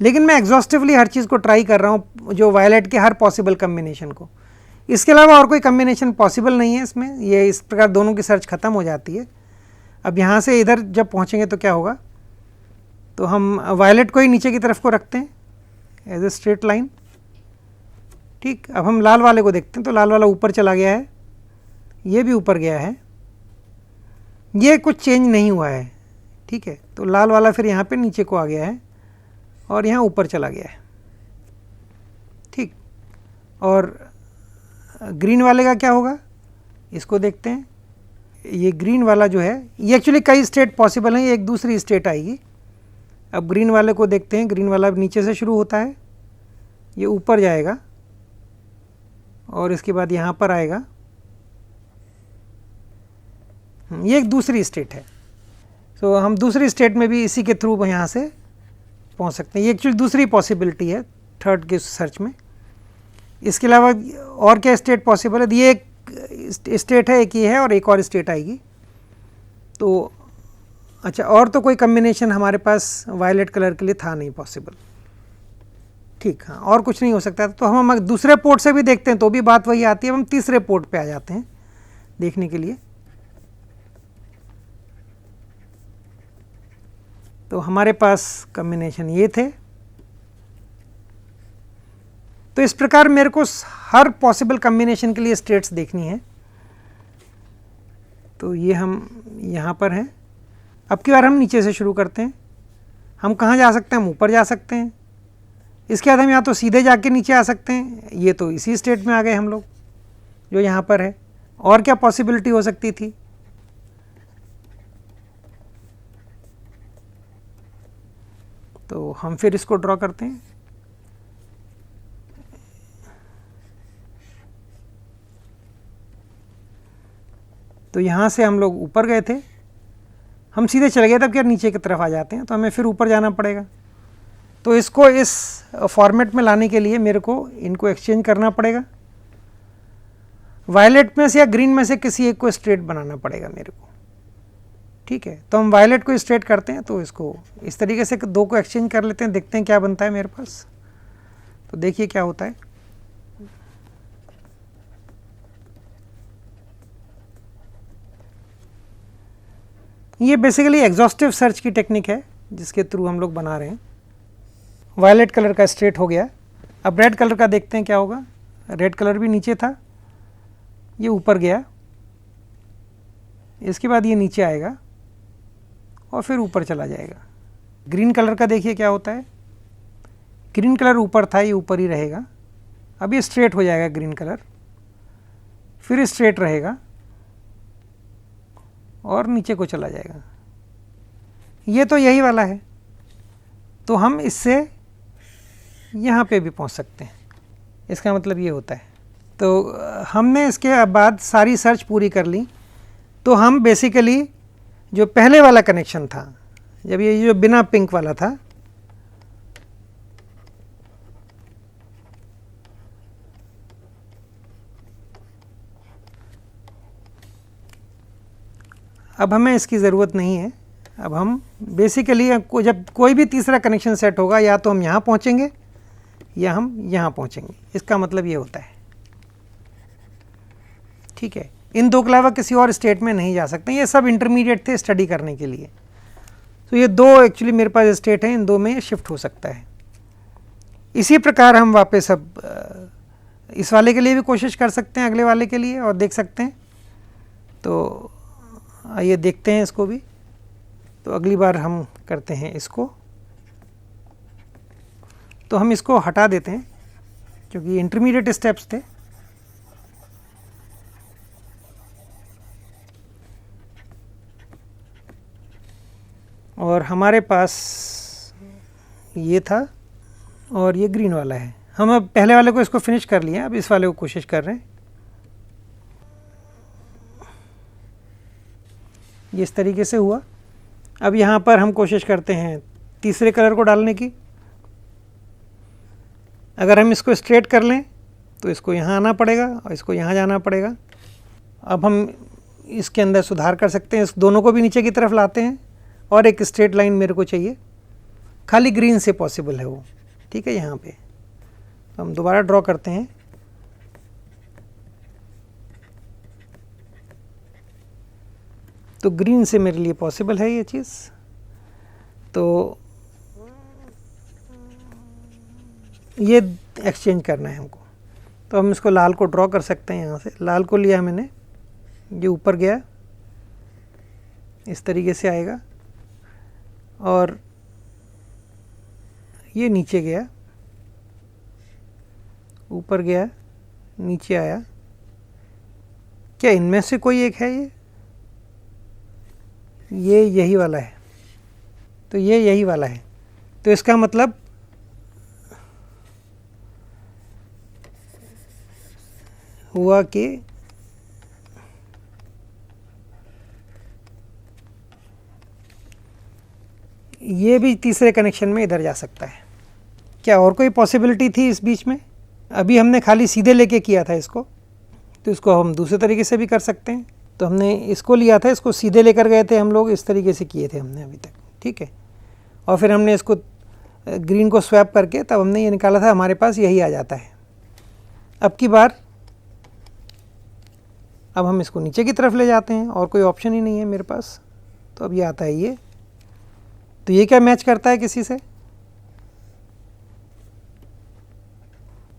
लेकिन मैं एग्जॉस्टिवली हर चीज़ को ट्राई कर रहा हूँ, जो वायलेट के हर पॉसिबल कम्बिनेशन को। इसके अलावा और कोई कम्बिनेशन पॉसिबल नहीं है इसमें, ये इस प्रकार दोनों की सर्च ख़त्म हो जाती है। अब यहाँ से इधर जब पहुँचेंगे तो क्या होगा, तो हम वायलेट को ही नीचे की तरफ को रखते हैं एज ए स्ट्रेट लाइन। ठीक, अब हम लाल वाले को देखते हैं, तो लाल वाला ऊपर चला गया है, ये भी ऊपर गया है, ये कुछ चेंज नहीं हुआ है। ठीक है, तो लाल वाला फिर यहाँ पे नीचे को आ गया है और यहाँ ऊपर चला गया है। ठीक, और ग्रीन वाले का क्या होगा, इसको देखते हैं। ये ग्रीन वाला जो है, ये एक्चुअली कई स्टेट पॉसिबल हैं, ये एक दूसरी स्टेट आएगी। अब ग्रीन वाले को देखते हैं, ग्रीन वाला नीचे से शुरू होता है, ये ऊपर जाएगा और इसके बाद यहाँ पर आएगा, ये एक दूसरी स्टेट है। सो हम दूसरी स्टेट में भी इसी के थ्रू यहाँ से पहुँच सकते हैं। ये एक्चुअली दूसरी पॉसिबिलिटी है थर्ड के सर्च में। इसके अलावा और क्या स्टेट पॉसिबल है, ये एक स्टेट है, एक ये है और एक और स्टेट आएगी। तो अच्छा, और तो कोई कम्बिनेशन हमारे पास वायलेट कलर के लिए था नहीं पॉसिबल। ठीक, हाँ, और कुछ नहीं हो सकता। तो हम दूसरे पोर्ट से भी देखते हैं तो भी बात वही आती है। हम तीसरे पोर्ट पे आ जाते हैं देखने के लिए। तो हमारे पास कम्बिनेशन ये थे। तो इस प्रकार मेरे को हर पॉसिबल कम्बिनेशन के लिए स्टेट्स देखनी है। तो ये हम यहाँ पर हैं। अब की बार हम नीचे से शुरू करते हैं। हम कहाँ जा सकते हैं, हम ऊपर जा सकते हैं। इसके बाद हम या तो सीधे जाके नीचे आ सकते हैं, ये तो इसी स्टेट में आ गए हम लोग जो यहाँ पर है। और क्या पॉसिबिलिटी हो सकती थी, तो हम फिर इसको ड्रॉ करते हैं। तो यहाँ से हम लोग ऊपर गए थे, हम सीधे चले गए, तब क्या नीचे की तरफ आ जाते हैं, तो हमें फिर ऊपर जाना पड़ेगा। तो इसको इस फॉर्मेट में लाने के लिए मेरे को इनको एक्सचेंज करना पड़ेगा। वायलेट में से या ग्रीन में से किसी एक को स्ट्रेट बनाना पड़ेगा मेरे को। ठीक है, तो हम वायलेट को स्ट्रेट करते हैं, तो इसको इस तरीके से दो को एक्सचेंज कर लेते हैं, देखते हैं क्या बनता है मेरे पास। तो देखिए क्या होता है। ये बेसिकली एग्जॉस्टिव सर्च की टेक्निक है जिसके थ्रू हम लोग बना रहे हैं। वायलेट कलर का स्ट्रेट हो गया। अब रेड कलर का देखते हैं क्या होगा। रेड कलर भी नीचे था, ये ऊपर गया, इसके बाद ये नीचे आएगा और फिर ऊपर चला जाएगा। ग्रीन कलर का देखिए क्या होता है। ग्रीन कलर ऊपर था, ये ऊपर ही रहेगा। अब ये स्ट्रेट हो जाएगा ग्रीन कलर, फिर स्ट्रेट रहेगा और नीचे को चला जाएगा। ये तो यही वाला है, तो हम इससे यहाँ पे भी पहुँच सकते हैं। इसका मतलब ये होता है। तो हमने इसके बाद सारी सर्च पूरी कर ली। तो हम बेसिकली जो पहले वाला कनेक्शन था, जब ये जो बिना पिंक वाला था, अब हमें इसकी ज़रूरत नहीं है। अब हम बेसिकली जब कोई भी तीसरा कनेक्शन सेट होगा, या तो हम यहाँ पहुँचेंगे या हम यहाँ पहुँचेंगे। इसका मतलब ये होता है। ठीक है, इन दो के अलावा किसी और स्टेट में नहीं जा सकते। ये सब इंटरमीडिएट थे स्टडी करने के लिए। तो ये दो एक्चुअली मेरे पास स्टेट हैं, इन दो में शिफ्ट हो सकता है। इसी प्रकार हम वापस अब इस वाले के लिए भी कोशिश कर सकते हैं, अगले वाले के लिए, और देख सकते हैं। तो आइए देखते हैं इसको भी। तो अगली बार हम करते हैं इसको। तो हम इसको हटा देते हैं क्योंकि ये इंटरमीडिएट स्टेप्स थे। और हमारे पास ये था और ये ग्रीन वाला है। हम अब पहले वाले को इसको फिनिश कर लिए, अब इस वाले को कोशिश कर रहे हैं। ये इस तरीके से हुआ। अब यहाँ पर हम कोशिश करते हैं तीसरे कलर को डालने की। अगर हम इसको स्ट्रेट कर लें तो इसको यहाँ आना पड़ेगा और इसको यहाँ जाना पड़ेगा। अब हम इसके अंदर सुधार कर सकते हैं, इस दोनों को भी नीचे की तरफ लाते हैं और एक स्ट्रेट लाइन मेरे को चाहिए, खाली ग्रीन से पॉसिबल है वो। ठीक है, यहाँ पे तो हम दोबारा ड्रॉ करते हैं। तो ग्रीन से मेरे लिए पॉसिबल है ये चीज़। तो ये एक्सचेंज करना है हमको, तो हम इसको लाल को ड्रॉ कर सकते हैं। यहाँ से लाल को लिया मैंने, ये ऊपर गया, इस तरीके से आएगा, और ये नीचे गया, ऊपर गया, नीचे आया। क्या इनमें से कोई एक है? ये यही वाला है, तो ये यही वाला है। तो इसका मतलब हुआ कि ये भी तीसरे कनेक्शन में इधर जा सकता है। क्या और कोई पॉसिबिलिटी थी इस बीच में? अभी हमने खाली सीधे लेके किया था इसको, तो इसको हम दूसरे तरीके से भी कर सकते हैं। तो हमने इसको लिया था, इसको सीधे लेकर गए थे हम लोग, इस तरीके से किए थे हमने अभी तक, ठीक है। और फिर हमने इसको ग्रीन को स्वैप करके तब हमने ये निकाला था, हमारे पास यही आ जाता है। अब की बार अब हम इसको नीचे की तरफ ले जाते हैं, और कोई ऑप्शन ही नहीं है मेरे पास। तो अब ये आता है ये, तो ये क्या मैच करता है किसी से?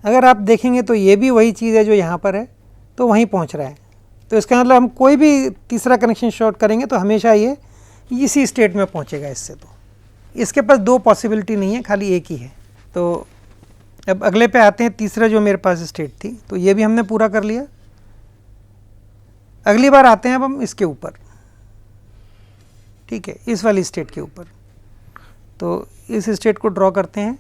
अगर आप देखेंगे तो ये भी वही चीज़ है जो यहाँ पर है, तो वहीं पहुँच रहा है। तो इसका मतलब हम कोई भी तीसरा कनेक्शन शॉर्ट करेंगे तो हमेशा ये इसी स्टेट में पहुँचेगा इससे। तो इसके पास दो पॉसिबिलिटी नहीं है, खाली एक ही है। तो अब अगले पे आते हैं, तीसरा जो मेरे पास स्टेट थी, तो ये भी हमने पूरा कर लिया। अगली बार आते हैं अब हम इसके ऊपर, ठीक है, इस वाली स्टेट के ऊपर। तो इस स्टेट को ड्रॉ करते हैं,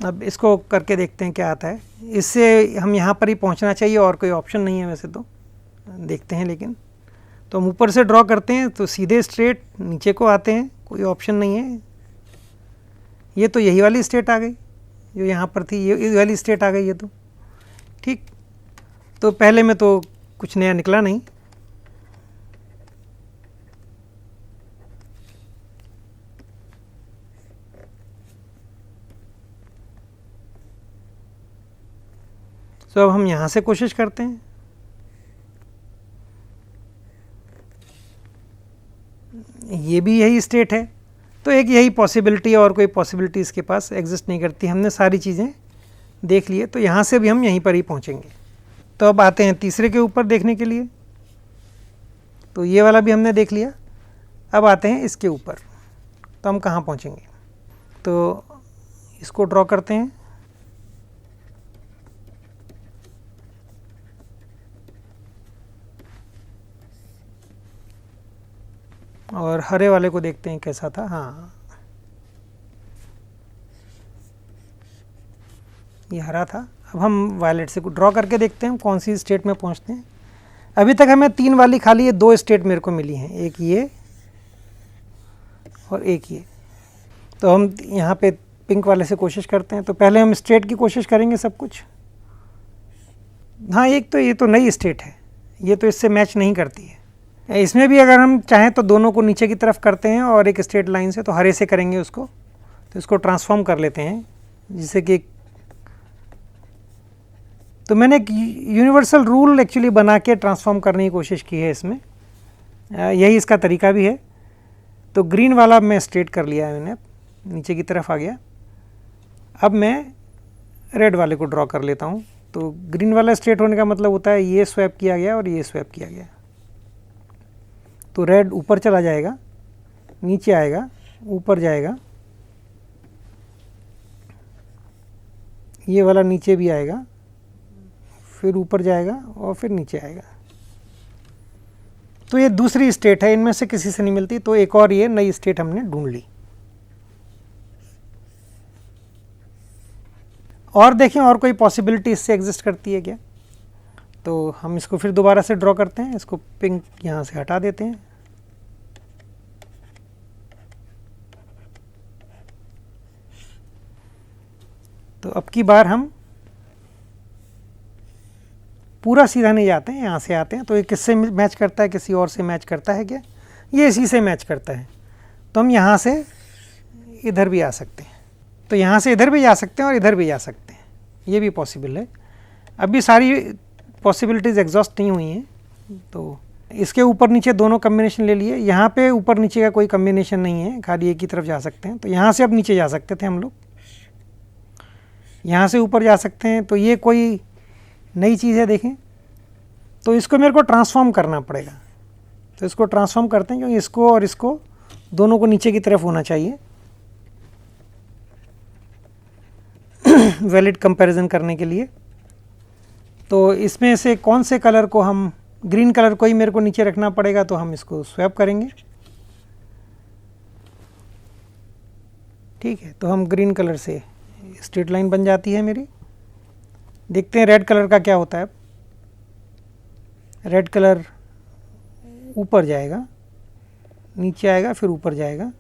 अब इसको करके देखते हैं क्या आता है। इससे हम यहाँ पर ही पहुँचना चाहिए, और कोई ऑप्शन नहीं है वैसे तो, देखते हैं। लेकिन तो हम ऊपर से ड्रॉ करते हैं तो सीधे स्ट्रेट नीचे को आते हैं, कोई ऑप्शन नहीं है। ये तो यही वाली स्टेट आ गई जो यहाँ पर थी, ये वाली स्टेट आ गई ये तो, ठीक। तो पहले में तो कुछ नया निकला नहीं। तो अब हम यहाँ से कोशिश करते हैं। ये भी यही स्टेट है, तो एक यही पॉसिबिलिटी है, और कोई पॉसिबिलिटी इसके पास एग्जिस्ट नहीं करती। हमने सारी चीज़ें देख लिए, तो यहाँ से भी हम यहीं पर ही पहुँचेंगे। तो अब आते हैं तीसरे के ऊपर देखने के लिए। तो ये वाला भी हमने देख लिया, अब आते हैं इसके ऊपर। तो हम कहाँ पहुँचेंगे? तो इसको ड्रॉ करते हैं, और हरे वाले को देखते हैं कैसा था। हाँ, ये हरा था। अब हम वायलेट से ड्रॉ करके देखते हैं कौन सी स्टेट में पहुंचते हैं। अभी तक हमें तीन वाली खाली ये दो स्टेट मेरे को मिली हैं, एक ये और एक ये। तो हम यहाँ पे पिंक वाले से कोशिश करते हैं। तो पहले हम स्टेट की कोशिश करेंगे सब कुछ। हाँ, एक तो ये तो नई स्टेट है, ये तो इससे मैच नहीं करती है। इसमें भी अगर हम चाहें तो दोनों को नीचे की तरफ करते हैं और एक स्ट्रेट लाइन से, तो हरे से करेंगे उसको। तो इसको ट्रांसफॉर्म कर लेते हैं, जिससे कि तो मैंने एक यूनिवर्सल रूल एक्चुअली बना के ट्रांसफॉर्म करने की कोशिश की है इसमें, यही इसका तरीका भी है। तो ग्रीन वाला मैं स्ट्रेट कर लिया है मैंने, नीचे की तरफ आ गया। अब मैं रेड वाले को ड्रॉ कर लेता हूँ। तो ग्रीन वाला स्ट्रेट होने का मतलब होता है ये स्वैप किया गया और ये स्वैप किया गया। तो रेड ऊपर चला जाएगा, नीचे आएगा, ऊपर जाएगा, ये वाला नीचे भी आएगा, फिर ऊपर जाएगा और फिर नीचे आएगा। तो ये दूसरी स्टेट है, इनमें से किसी से नहीं मिलती। तो एक और ये नई स्टेट हमने ढूंढ ली। और देखें और कोई पॉसिबिलिटी इससे एग्जिस्ट करती है क्या? तो हम इसको फिर दोबारा से ड्रॉ करते हैं। इसको पिंक यहाँ से हटा देते हैं। तो अब की बार हम पूरा सीधा नहीं जाते हैं, यहाँ से आते हैं। तो ये किससे मैच करता है, किसी और से मैच करता है क्या? ये इसी से मैच करता है। तो हम यहाँ से इधर भी आ सकते हैं, तो यहाँ से इधर भी जा सकते हैं और इधर भी जा सकते हैं, ये भी पॉसिबल है। अभी सारी पॉसिबिलिटीज़ एग्जॉस्ट नहीं हुई हैं, तो इसके ऊपर नीचे दोनों कम्बिनेशन ले लिए। यहाँ पे ऊपर नीचे का कोई कम्बिनेशन नहीं है, खाली एक ही तरफ जा सकते हैं। तो यहाँ से अब नीचे जा सकते थे हम लोग, यहाँ से ऊपर जा सकते हैं, तो ये कोई नई चीज़ है देखें। तो इसको मेरे को ट्रांसफॉर्म करना पड़ेगा, तो इसको ट्रांसफॉर्म करते हैं, क्योंकि इसको और इसको दोनों को नीचे की तरफ होना चाहिए वैलिड कंपैरिजन करने के लिए। तो इसमें से कौन से कलर को हम, ग्रीन कलर को ही मेरे को नीचे रखना पड़ेगा, तो हम इसको स्वैप करेंगे। ठीक है, तो हम ग्रीन कलर से स्ट्रेट लाइन बन जाती है मेरी। देखते हैं रेड कलर का क्या होता है। रेड कलर ऊपर जाएगा, नीचे आएगा, फिर ऊपर जाएगा।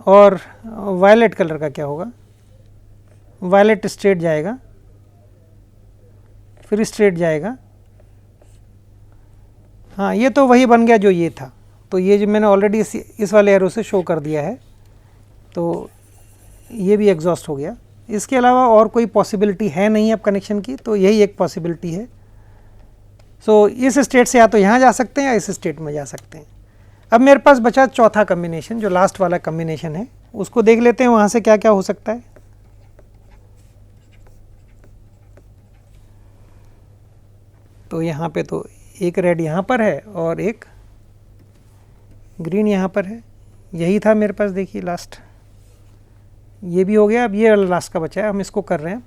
और वायलेट कलर का क्या होगा, वायलेट स्ट्रेट जाएगा, फिर स्ट्रेट जाएगा। हाँ, ये तो वही बन गया जो ये था। तो ये जो मैंने ऑलरेडी इस वाले एरो से शो कर दिया है, तो ये भी एग्जॉस्ट हो गया। इसके अलावा और कोई पॉसिबिलिटी है नहीं अब कनेक्शन की, तो यही एक पॉसिबिलिटी है। सो इस स्टेट से या तो यहाँ जा सकते हैं या इस स्टेट में जा सकते हैं। अब मेरे पास बचा चौथा कम्बिनेशन, जो लास्ट वाला कम्बिनेशन है, उसको देख लेते हैं वहाँ से क्या क्या हो सकता है। तो यहाँ पे तो एक रेड यहाँ पर है और एक ग्रीन यहाँ पर है, यही था मेरे पास। देखिए लास्ट ये भी हो गया, अब ये लास्ट का बचा है, हम इसको कर रहे हैं।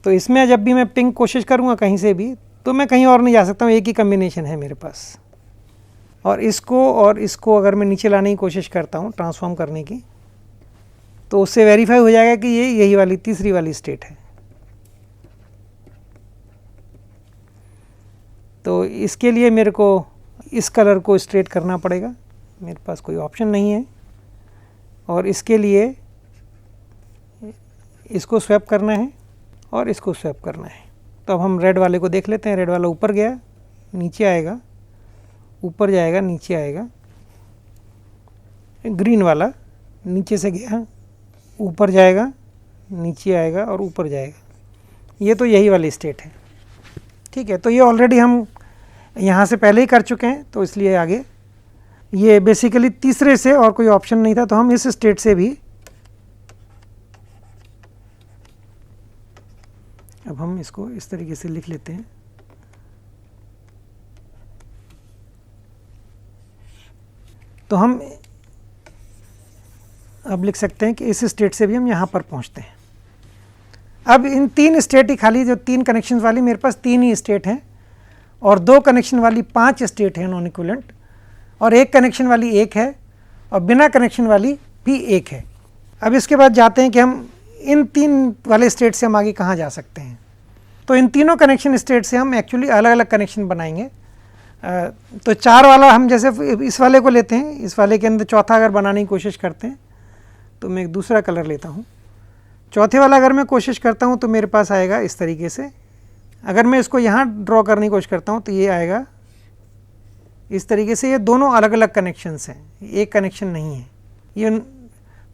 तो इसमें जब भी मैं पिंक कोशिश करूँगा कहीं से भी, तो मैं कहीं और नहीं जा सकता हूँ, एक ही कम्बिनेशन है मेरे पास। और इसको अगर मैं नीचे लाने की कोशिश करता हूँ ट्रांसफॉर्म करने की, तो उससे वेरीफाई हो जाएगा कि ये यही वाली तीसरी वाली स्टेट है। तो इसके लिए मेरे को इस कलर को स्ट्रेट करना पड़ेगा, मेरे पास कोई ऑप्शन नहीं है। और इसके लिए इसको स्वैप करना है और इसको स्वैप करना है। तो अब हम रेड वाले को देख लेते हैं। रेड वाला ऊपर गया, नीचे आएगा, ऊपर जाएगा, नीचे आएगा। ग्रीन वाला नीचे से गया, ऊपर जाएगा, नीचे आएगा और ऊपर जाएगा। ये तो यही वाली स्टेट है। ठीक है, तो ये ऑलरेडी हम यहाँ से पहले ही कर चुके हैं, तो इसलिए आगे ये बेसिकली तीसरे से और कोई ऑप्शन नहीं था। तो हम इस स्टेट से भी, अब हम इसको इस तरीके से लिख लेते हैं। तो हम अब लिख सकते हैं कि इस स्टेट से भी हम यहाँ पर पहुँचते हैं। अब इन तीन स्टेट ही, खाली जो तीन कनेक्शन वाली मेरे पास तीन ही स्टेट हैं, और दो कनेक्शन वाली 5 स्टेट हैं नॉन इक्विवेलेंट, और एक कनेक्शन वाली एक है, और बिना कनेक्शन वाली भी एक है। अब इसके बाद जाते हैं कि हम इन तीन वाले स्टेट से हम आगे कहाँ जा सकते हैं। तो इन तीनों कनेक्शन स्टेट से हम एक्चुअली अलग अलग कनेक्शन बनाएंगे। तो 4 वाला हम जैसे इस वाले को लेते हैं, इस वाले के अंदर चौथा अगर बनाने की कोशिश करते हैं, तो मैं एक दूसरा कलर लेता हूँ। चौथे वाला अगर मैं कोशिश करता हूँ तो मेरे पास आएगा इस तरीके से। अगर मैं इसको यहाँ ड्रॉ करने की कोशिश करता हूँ तो ये आएगा इस तरीके से। ये दोनों अलग अलग कनेक्शंस हैं, एक कनेक्शन नहीं है। ये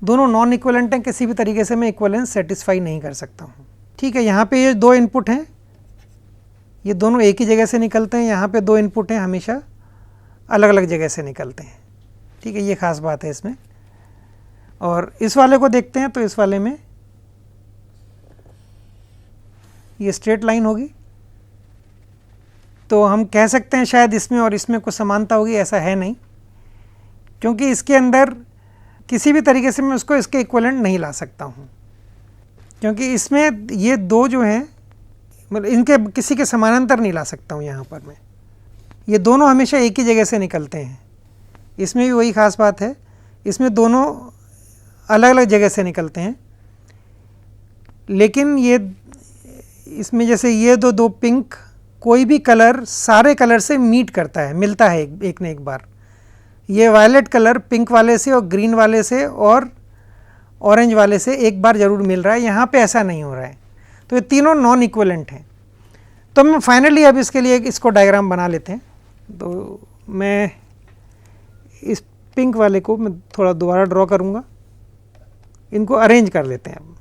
दोनों नॉन इक्विवेलेंट हैं, किसी भी तरीके से मैं इक्विवेलेंस सेटिस्फाई नहीं कर सकता हूँ। ठीक है, यहाँ पे ये 2 इनपुट हैं, ये दोनों एक ही जगह से निकलते हैं। यहाँ पे 2 इनपुट हैं, हमेशा अलग अलग जगह से निकलते हैं। ठीक है, ये ख़ास बात है इसमें। और इस वाले को देखते हैं, तो इस वाले में ये स्ट्रेट लाइन होगी। तो हम कह सकते हैं शायद इसमें और इसमें कुछ समानता होगी, ऐसा है नहीं, क्योंकि इसके अंदर किसी भी तरीके से मैं उसको इसके इक्विवेलेंट नहीं ला सकता हूँ, क्योंकि इसमें ये दो जो हैं, मतलब इनके किसी के समानांतर नहीं ला सकता हूँ। यहाँ पर मैं ये दोनों हमेशा एक ही जगह से निकलते हैं। इसमें भी वही ख़ास बात है, इसमें दोनों अलग अलग जगह से निकलते हैं। लेकिन ये इसमें जैसे ये दो पिंक, कोई भी कलर सारे कलर से मीट करता है, मिलता है एक न एक बार। ये वायलेट कलर पिंक वाले से और ग्रीन वाले से और ऑरेंज वाले से एक बार ज़रूर मिल रहा है, यहाँ पे ऐसा नहीं हो रहा है। तो ये तीनों नॉन इक्विवेलेंट हैं। तो हम फाइनली अब इसके लिए इसको डायग्राम बना लेते हैं। तो मैं इस पिंक वाले को मैं थोड़ा दोबारा ड्रॉ करूँगा, इनको अरेंज कर लेते हैं अब,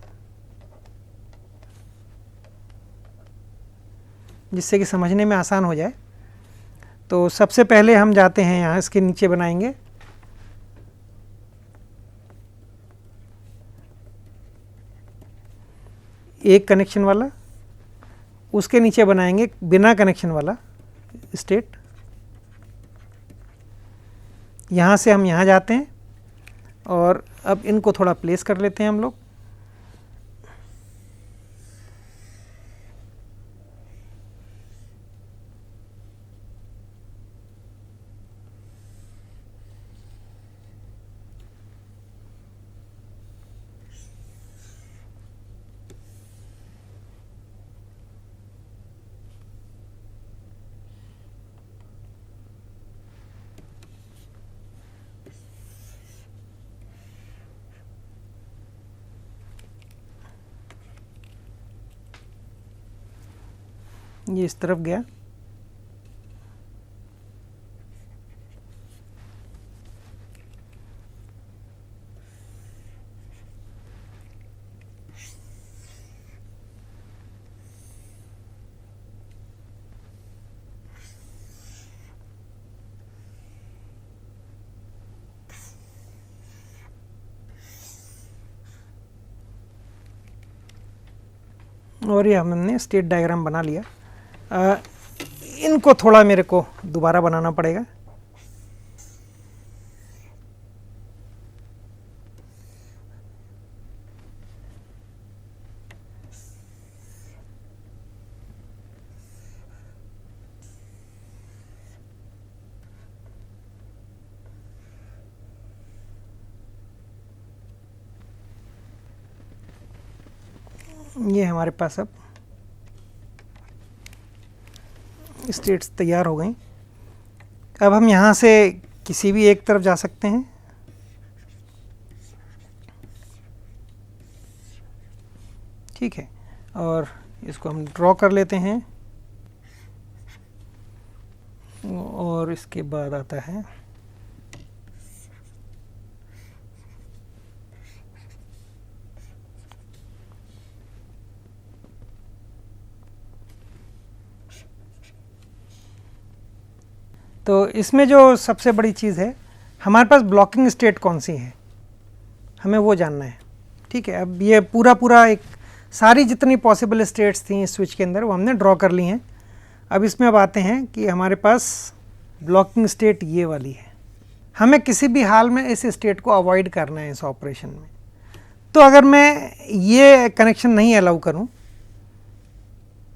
जिससे कि समझने में आसान हो जाए। तो सबसे पहले हम जाते हैं यहाँ, इसके नीचे बनाएंगे एक कनेक्शन वाला, उसके नीचे बनाएंगे बिना कनेक्शन वाला स्टेट। यहाँ से हम यहाँ जाते हैं और अब इनको थोड़ा प्लेस कर लेते हैं हम लोग। ये इस तरफ गया, और ये हमने स्टेट डायग्राम बना लिया। इनको थोड़ा मेरे को दोबारा बनाना पड़ेगा। ये हमारे पास अब स्टेट्स तैयार हो गई। अब हम यहाँ से किसी भी एक तरफ जा सकते हैं। ठीक है, और इसको हम ड्रॉ कर लेते हैं और इसके बाद आता है तो इसमें जो सबसे बड़ी चीज़ है, हमारे पास ब्लॉकिंग स्टेट कौन सी है, हमें वो जानना है। ठीक है, अब ये पूरा एक सारी जितनी पॉसिबल स्टेट्स थी इस स्विच के अंदर वो हमने ड्रॉ कर ली हैं। अब इसमें अब आते हैं कि हमारे पास ब्लॉकिंग स्टेट ये वाली है, हमें किसी भी हाल में इस स्टेट को अवॉइड करना है इस ऑपरेशन में। तो अगर मैं ये कनेक्शन नहीं अलाउ करूं,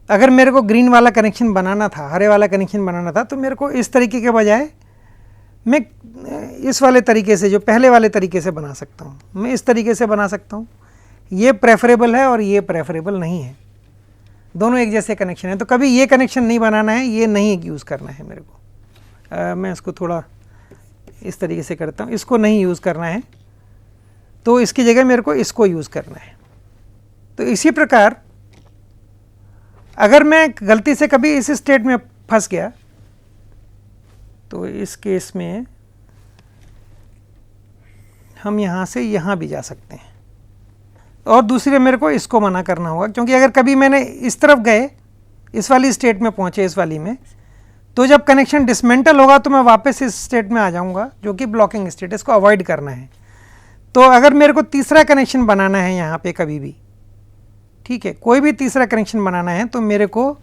अगर मेरे को ग्रीन वाला कनेक्शन बनाना था, हरे वाला कनेक्शन बनाना था, तो मेरे को इस तरीके के बजाय मैं इस वाले तरीके से, जो पहले वाले तरीके से बना सकता हूँ, मैं इस तरीके से बना सकता हूँ। ये प्रेफरेबल है और ये प्रेफरेबल नहीं है, दोनों एक जैसे कनेक्शन है। तो कभी ये कनेक्शन नहीं बनाना है, ये नहीं यूज़ करना है मेरे को। मैं इसको थोड़ा इस तरीके से करता हूँ, इसको नहीं यूज़ करना है, तो इसकी जगह मेरे को इसको यूज़ करना है। तो इसी प्रकार अगर मैं गलती से कभी इस स्टेट में फंस गया, तो इस केस में हम यहाँ से यहाँ भी जा सकते हैं। और दूसरे मेरे को इसको मना करना होगा, क्योंकि अगर कभी मैंने इस तरफ गए, इस वाली स्टेट में पहुँचे, इस वाली में, तो जब कनेक्शन डिसमेंटल होगा तो मैं वापस इस स्टेट में आ जाऊँगा, जो कि ब्लॉकिंग स्टेट, इसको अवॉइड करना है। तो अगर मेरे को तीसरा कनेक्शन बनाना है यहाँ पे कभी भी, ठीक है, कोई भी तीसरा कनेक्शन बनाना है, तो मेरे को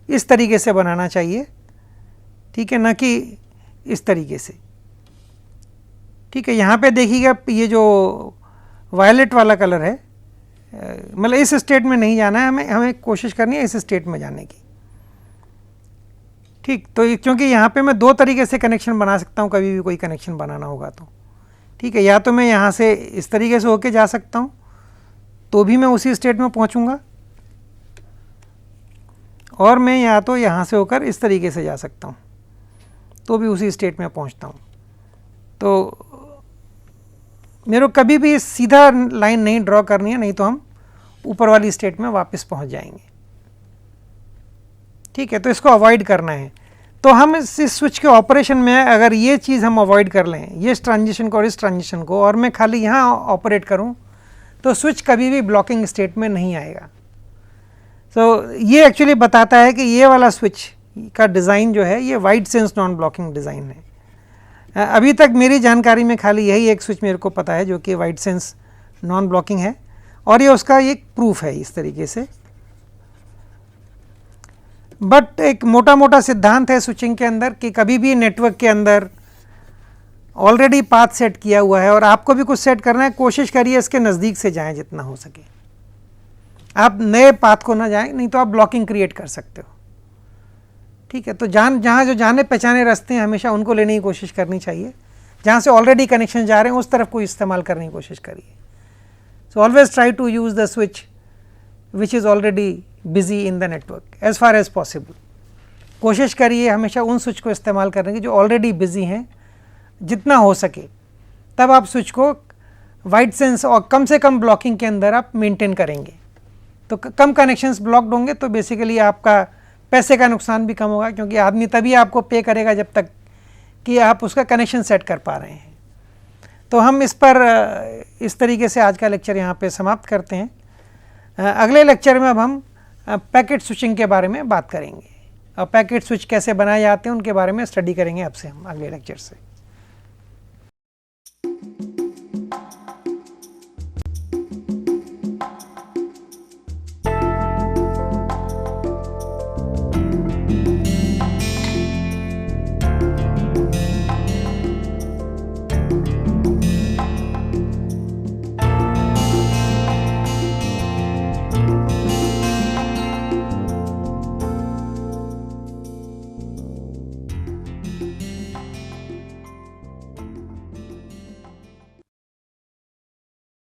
इस तरीके से बनाना चाहिए, ठीक है, ना कि इस तरीके से। ठीक है, यहाँ पे देखिएगा ये जो वायलेट वाला कलर है, मतलब इस स्टेट में नहीं जाना है, हमें कोशिश करनी है इस स्टेट में जाने की। ठीक, तो क्योंकि यहाँ पे मैं दो तरीके से कनेक्शन बना सकता हूँ, कभी भी कोई कनेक्शन बनाना होगा तो। ठीक है, या तो मैं यहाँ से इस तरीके से होके जा सकता हूँ, तो भी मैं उसी स्टेट में पहुँचूँगा, और मैं या तो यहाँ से होकर इस तरीके से जा सकता हूँ, तो भी उसी स्टेट में पहुँचता हूँ। तो मेरे को कभी भी सीधा लाइन नहीं ड्रॉ करनी है, नहीं तो हम ऊपर वाली स्टेट में वापस पहुँच जाएंगे। ठीक है, तो इसको अवॉइड करना है। तो हम इस स्विच के ऑपरेशन में अगर ये चीज़ हम अवॉइड कर लें, ये इस ट्रांजिशन को और इस ट्रांजिशन को, और मैं खाली यहाँ ऑपरेट करूँ, तो स्विच कभी भी ब्लॉकिंग स्टेट में नहीं आएगा। तो ये एक्चुअली बताता है कि ये वाला स्विच का डिज़ाइन जो है ये wide sense non blocking design है। अभी तक मेरी जानकारी में खाली यही एक स्विच मेरे को पता है जो कि वाइड सेंस नॉन ब्लॉकिंग है, और ये उसका एक प्रूफ है इस तरीके से। बट एक मोटा मोटा सिद्धांत है स्विचिंग के अंदर कि कभी भी नेटवर्क के अंदर ऑलरेडी पाथ सेट किया हुआ है और आपको भी कुछ सेट करना है, कोशिश करिए इसके नज़दीक से जाएं जितना हो सके, आप नए पाथ को ना जाएं, नहीं तो आप ब्लॉकिंग क्रिएट कर सकते हो। ठीक है, तो जहाँ जो जाने पहचाने रास्ते हैं हमेशा उनको लेने की कोशिश करनी चाहिए, जहाँ से ऑलरेडी कनेक्शन जा रहे हैं उस तरफ को इस्तेमाल करने की कोशिश करिए। So always try to use the switch which is already busy in the network as far as possible. कोशिश करिए हमेशा उन स्विच को इस्तेमाल करने की जो ऑलरेडी बिजी हैं जितना हो सके, तब आप स्विच को वाइड सेंस और कम से कम ब्लॉकिंग के अंदर आप मेंटेन करेंगे। तो कम कनेक्शंस ब्लॉक्ड होंगे तो बेसिकली आपका पैसे का नुकसान भी कम होगा, क्योंकि आदमी तभी आपको पे करेगा जब तक कि आप उसका कनेक्शन सेट कर पा रहे हैं। तो हम इस पर इस तरीके से आज का लेक्चर यहाँ पे समाप्त करते हैं। अगले लेक्चर में अब हम पैकेट स्विचिंग के बारे में बात करेंगे और पैकेट स्विच कैसे बनाए जाते हैं उनके बारे में स्टडी करेंगे आपसे हम अगले लेक्चर से।